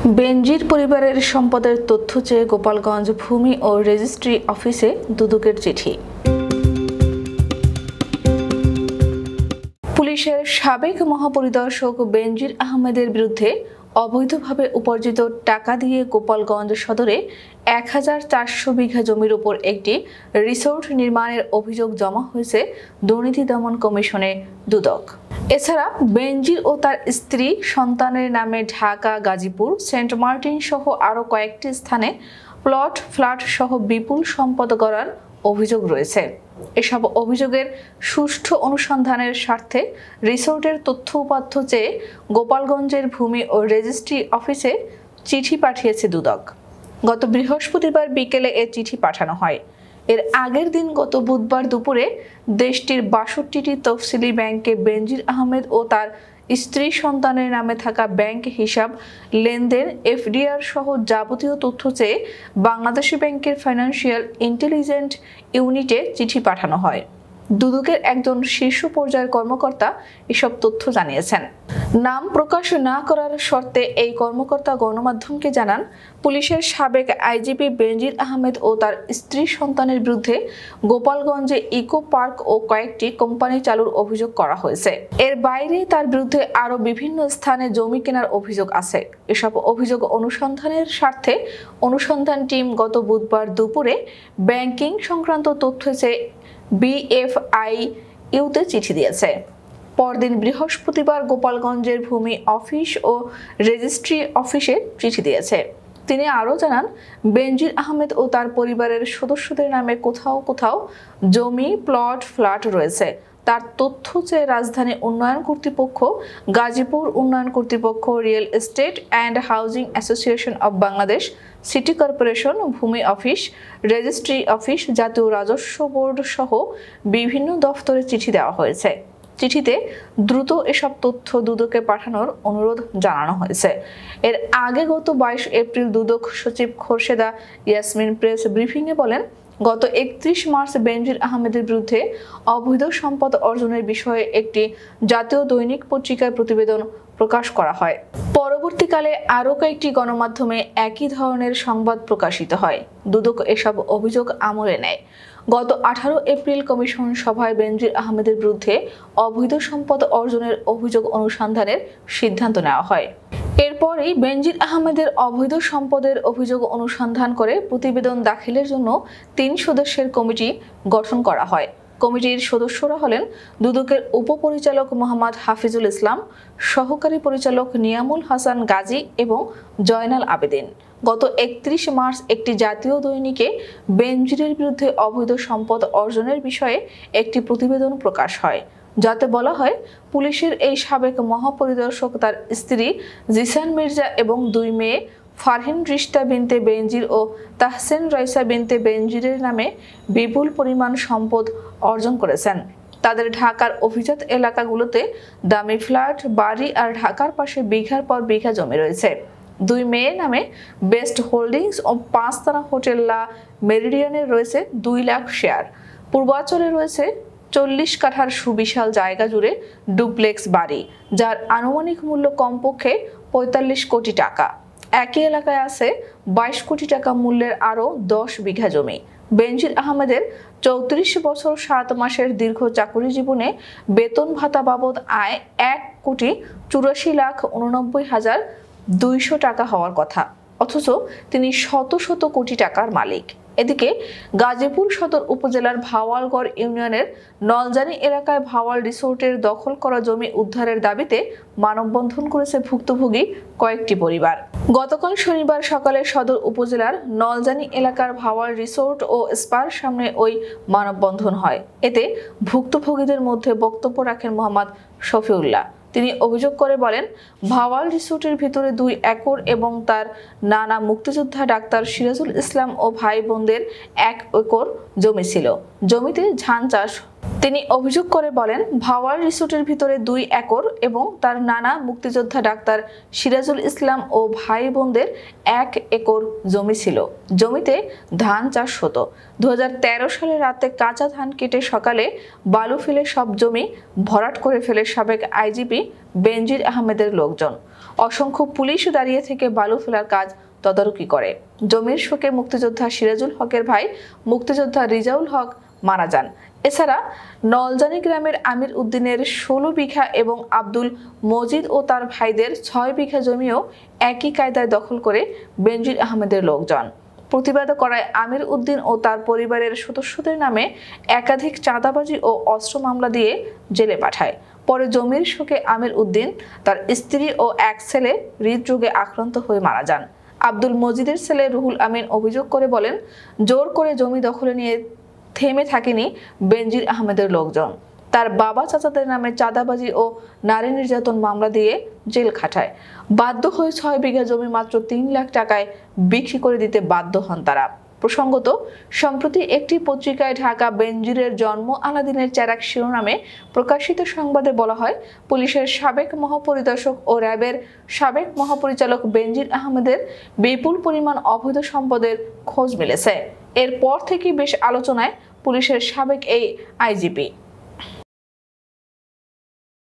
বেনজির পরিবারের সম্পদের তথ্য চেয়ে গোপালগঞ্জ ভূমি ও রেজিস্ট্রি অফিসে দুদকের চিঠি। পুলিশের সাবেক মহাপরিদর্শক বেনজির আহমেদের বিরুদ্ধে অবৈধভাবে উপার্জিত টাকা দিয়ে গোপালগঞ্জ সদরে ১,৪০০ বিঘা জমির উপর একটি রিসোর্ট নির্মাণের অভিযোগ জমা হয়েছে দুর্নীতি দমন কমিশনে দুদক। এছাড়া বেনজির ও তার স্ত্রী সন্তানের নামে ঢাকা, গাজীপুর, সেন্ট মার্টিন সহ আরও কয়েকটি স্থানে প্লট, ফ্ল্যাট সহ বিপুল সম্পদ গড়ার অভিযোগ রয়েছে। এসব অভিযোগের সুষ্ঠু অনুসন্ধানের স্বার্থে রিসোর্টের তথ্য উপাত্ত চেয়ে গোপালগঞ্জের ভূমি ও রেজিস্ট্রি অফিসে চিঠি পাঠিয়েছে দুদক। গত বৃহস্পতিবার বিকেলে এ চিঠি পাঠানো হয়। এর আগের দিন গত বুধবার দুপুরে দেশটির ৬২টি তফসিলি ব্যাংকে বেনজির আহমেদ ও তার স্ত্রী সন্তানের নামে থাকা ব্যাংক হিসাব, লেনদেন, এফডিআর সহ যাবতীয় তথ্য চেয়ে বাংলাদেশি ব্যাংকের ফাইন্যান্সিয়াল ইন্টেলিজেন্স ইউনিটে চিঠি পাঠানো হয়। দুদকের একজন শীর্ষ পর্যায়ের কর্মকর্তা এসব তথ্য জানিয়েছেন। নাম প্রকাশ না করার শর্তে এই কর্মকর্তা গণমাধ্যমকে জানান, পুলিশের সাবেক আইজিপি বেনজির আহমেদ ও তার স্ত্রী সন্তানের বিরুদ্ধে গোপালগঞ্জে ইকো পার্ক ও কয়েকটি কোম্পানি চালুর অভিযোগ করা হয়েছে। এর বাইরে তার বিরুদ্ধে আরও বিভিন্ন স্থানে জমি কেনার অভিযোগ আছে। এসব অভিযোগ অনুসন্ধানের স্বার্থে অনুসন্ধান টিম গত বুধবার দুপুরে ব্যাংকিং সংক্রান্ত তথ্য চেয়ে বিএফআইইউতে চিঠি দিয়েছে। পরদিন বৃহস্পতিবার গোপালগঞ্জের ভূমি অফিস ও রেজিস্ট্রি অফিসে চিঠি দিয়েছে। তিনি আরও জানান, বেনজির আহমেদ ও তার পরিবারের সদস্যদের নামে কোথাও কোথাও জমি, প্লট, ফ্ল্যাট রয়েছে। তার তথ্য চেয়ে রাজধানী উন্নয়ন কর্তৃপক্ষ, গাজীপুর উন্নয়ন কর্তৃপক্ষ, real estate and housing association of Bangladesh, city corporation, ভূমি অফিস, রেজিস্ট্রি অফিস, জাতীয় রাজস্ব বোর্ড সহ বিভিন্ন দফতরে চিঠি দেওয়া হয়েছে। চিঠিতে দ্রুত এসব তথ্য দুদকে পাঠানোর অনুরোধ জানানো হয়েছে। এর আগে গত ২২ এপ্রিল দুদক সচিব খোরশেদা ইয়াসমিন প্রেস ব্রিফিংয়ে বলেন, গত ৩১ মার্চ বেনজির আহমেদের বিরুদ্ধে অবৈধ সম্পদ অর্জনের বিষয়ে একটি জাতীয় দৈনিক পত্রিকায় প্রতিবেদন প্রকাশ করা হয়। পরবর্তীকালে আরও কয়েকটি গণমাধ্যমে একই ধরনের সংবাদ প্রকাশিত হয়। দুদক এসব অভিযোগ আমলে নেয়। গত ১৮ এপ্রিল কমিশন সভায় বেনজির আহমেদের বিরুদ্ধে অবৈধ সম্পদ অর্জনের অভিযোগ অনুসন্ধানের সিদ্ধান্ত নেওয়া হয়। এরপরই বেনজির আহমেদের অবৈধ সম্পদের অভিযোগ অনুসন্ধান করে প্রতিবেদন দাখিলের জন্য ৩ সদস্যের কমিটি গঠন করা হয়। কমিটির সদস্যরা হলেন দুদকের উপপরিচালক মোহাম্মদ হাফিজুল ইসলাম, সহকারী পরিচালক নিয়ামুল হাসান গাজী এবং জয়নাল আবেদিন। গত ৩১ মার্চ একটি জাতীয় দৈনিকে বেনজিরের বিরুদ্ধে অবৈধ সম্পদ অর্জনের বিষয়ে একটি প্রতিবেদন প্রকাশ হয়, যাতে বলা হয়, পুলিশের এই সাবেক মহাপরিদর্শক, তার স্ত্রী জিসান মির্জা এবং ২ মেয়ে ফারহিন রিশতা বিনতে বেনজির ও তাহসিন রাইসা বিনতে বেনজিরের নামে বিপুল পরিমাণ সম্পদ অর্জন করেছেন। তাদের ঢাকার অভিজাত এলাকাগুলোতে দামি ফ্ল্যাট, বাড়ি আর ঢাকার পাশে বিঘার পর বিঘা জমি রয়েছে। ২ মেয়ের নামে বেস্ট হোল্ডিংস ও ৫ হোটেল লা মেরিডিয়ানের রয়েছে ২ লাখ শেয়ার। পূর্বাঞ্চলে রয়েছে ৪০ কাঠার সুবিশাল জায়গা জুড়ে ডুপ্লেক্স বাড়ি, যার আনুমানিক মূল্য কমপক্ষে ৪৫ কোটি টাকা। একই এলাকায় আছে ২২ কোটি টাকা মূল্যের আরও ১০ বিঘা জমি। বেনজির আহমেদের ৩৪ বছর ৭ মাসের দীর্ঘ চাকুরি জীবনে বেতন ভাতা বাবদ আয় ১,৮৪,৮৯,২০০ টাকা হওয়ার কথা, অথচ তিনি শত শত কোটি টাকার মালিক। এদিকে গাজীপুর সদর উপজেলার ভাওয়ালগড় ইউনিয়নের নলজানি এলাকায় ভাওয়াল রিসোর্টের দখল করা জমি উদ্ধারের দাবিতে মানববন্ধন করেছে ভুক্তভোগী কয়েকটি পরিবার। গতকাল শনিবার সকালে সদর উপজেলার নলজানি এলাকার ভাওয়াল রিসোর্ট ও স্পার সামনে ওই মানববন্ধন হয়। এতে ভুক্তভোগীদের মধ্যে বক্তব্য রাখেন মোহাম্মদ শফিউল্লাহ। তিনি অভিযোগ করে বলেন, ভাওয়াল রিসোর্টের ভিতরে ২ একর এবং তার নানা মুক্তিযোদ্ধা ডাক্তার সিরাজুল ইসলাম ও ভাই বোনদের ১ একর জমি ছিল। জমিতে ধান চাষ। তিনি অভিযোগ করে বলেন, ভাওয়াল রিসোর্টের ভিতরে ২ একর এবং তার নানা মুক্তিযোদ্ধা ডাক্তার সিরাজুল ইসলাম ও ভাই বোনদের ১ একর জমি ছিল। জমিতে ধান চাষ হতো। ২০১৩ সালে রাতে কাঁচা ধান কেটে সকালে বালু ফেলে সব জমি ভরাট করে ফেলে সাবেক আইজিপি বেনজির আহমেদের লোকজন। অসংখ্য পুলিশ দাঁড়িয়ে থেকে বালু ফেলার কাজ তদারকি করে। জমির শোকে মুক্তিযোদ্ধা সিরাজুল হকের ভাই মুক্তিযোদ্ধা রিজাউল হক মারা যান। এছাড়া নলজানি গ্রামের আমির উদ্দিনের 16 বিঘা এবং আব্দুল মজিদ ও তার ভাইদের 6 বিঘা জমিও একই কায়দায় দখল করে বেনজির আহমেদের লোকজন। প্রতিবাদ করায় আমির উদ্দিন ও তার পরিবারের সদস্যদের নামে একাধিক চাঁদাবাজি ও অস্ত্র মামলা দিয়ে জেলে পাঠায়। পরে জমির শোকে আমির উদ্দিন, তার স্ত্রী ও এক ছেলে হৃদরোগে আক্রান্ত হয়ে মারা যান। আব্দুল মজিদের ছেলে রুহুল আমিন অভিযোগ করে বলেন, জোর করে জমি দখলে নিয়ে থেমে থাকেনি বেনজির আহমেদের লোকজন। তার বাবা চাচাদের নামে চাঁদাবাজি ও নারী নির্যাতন মামলা দিয়ে জেল খাটায়। বাধ্য হয়ে 6 বিঘা জমি মাত্র 3 লাখ টাকায় বিক্রি করে দিতে বাধ্য হন তারা। প্রসঙ্গত, সম্প্রতি একটি পত্রিকায় ঢাকা বেনজিরের জন্ম আলাদিনের চেরাক শিরোনামে প্রকাশিত সংবাদে বলা হয়, পুলিশের সাবেক মহাপরিদর্শক ও র্যাবের সাবেক মহাপরিচালক বেনজির আহমেদের বিপুল পরিমাণ অবৈধ সম্পদের খোঁজ মিলেছে। এরপর থেকে বেশ আলোচনায় পুলিশের সাবেক এই আইজিপি।